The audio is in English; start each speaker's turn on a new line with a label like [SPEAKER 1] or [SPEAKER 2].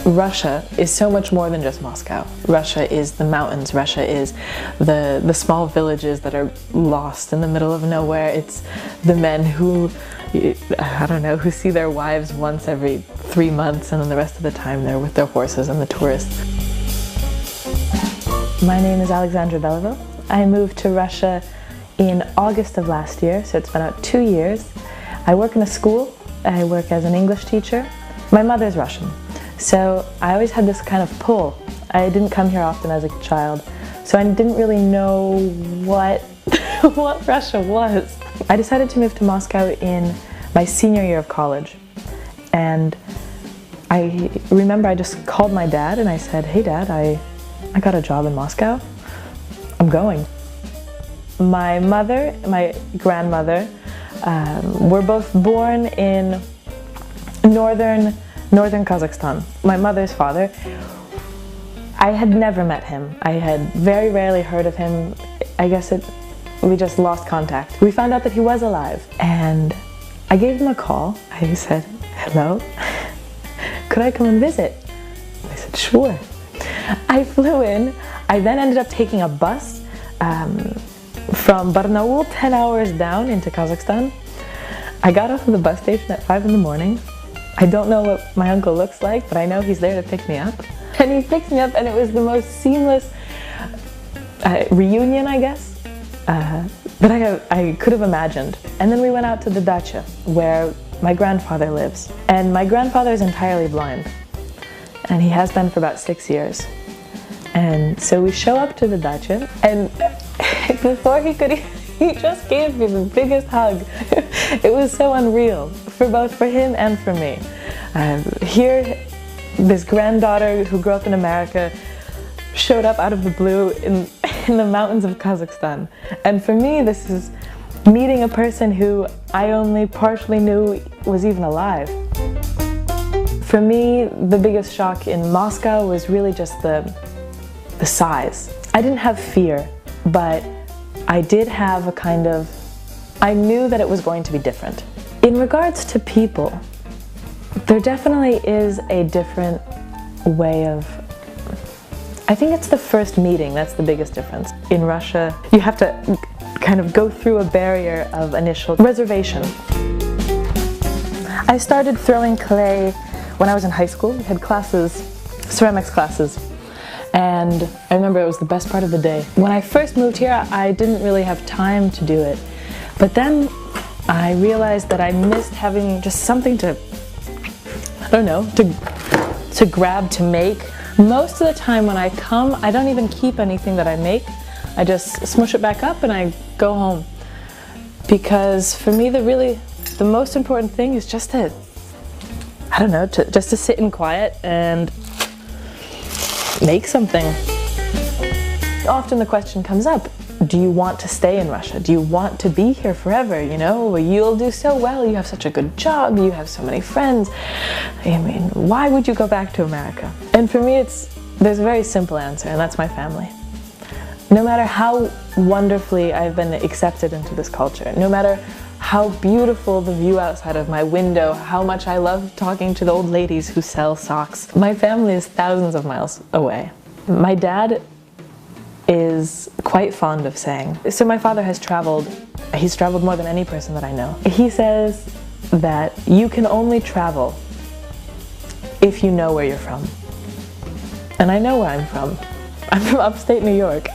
[SPEAKER 1] Russia is so much more than just Moscow. Russia is the mountains. Russia is the small villages that are lost in the middle of nowhere. It's the men who, I don't know, who see their wives once every 3 months, and then the rest of the time they're with their horses and the tourists. My name is Alexandra Beliveau. I moved to Russia in August of last year, so it's been about 2 years. I work in a school. I work as an English teacher. My mother's Russian, so I always had this kind of pull. I didn't come here often as a child, so I didn't really know what what Russia was. I decided to move to Moscow in my senior year of college, and I remember I just called my dad and I said, "Hey Dad, I got a job in Moscow. I'm going." My mother, my grandmother, were both born in northern Kazakhstan. My mother's father, I had never met him. I had very rarely heard of him. I guess we just lost contact. We found out that he was alive, and I gave him a call. I said, "Hello, could I come and visit?" They said, "Sure." I flew in. I then ended up taking a bus from Barnaul, 10 hours down into Kazakhstan. I got off of the bus station at 5 in the morning. I don't know what my uncle looks like, but I know he's there to pick me up. And he picked me up, and it was the most seamless reunion, I guess, that I could have imagined. And then we went out to the dacha, where my grandfather lives. And my grandfather is entirely blind, and he has been for about 6 years. And so we show up to the dacha, and before he just gave me the biggest hug. It was so unreal, for him and for me. Here, this granddaughter who grew up in America showed up out of the blue in the mountains of Kazakhstan. And for me, this is meeting a person who I only partially knew was even alive. For me, the biggest shock in Moscow was really just the size. I didn't have fear, but I did have a kind of, I knew that it was going to be different. In regards to people, there definitely is a different way of, I think it's the first meeting that's the biggest difference. In Russia, you have to kind of go through a barrier of initial reservation. I started throwing clay when I was in high school. We had classes, ceramics classes. And I remember it was the best part of the day. When I first moved here, I didn't really have time to do it. But then I realized that I missed having just something to, I don't know, to grab, to make. Most of the time when I come, I don't even keep anything that I make. I just smush it back up and I go home. Because for me, the most important thing is just to, I don't know, just to sit in quiet and make something. Often the question comes up, do you want to stay in Russia? Do you want to be here forever? You know, you'll do so well, you have such a good job, you have so many friends. I mean, why would you go back to America? And for me, there's a very simple answer, and that's my family. No matter how wonderfully I've been accepted into this culture, no matter how beautiful the view outside of my window, how much I love talking to the old ladies who sell socks. My family is thousands of miles away. My dad is quite fond of saying, so my father has traveled, he's traveled more than any person that I know. He says that you can only travel if you know where you're from. And I know where I'm from. I'm from upstate New York.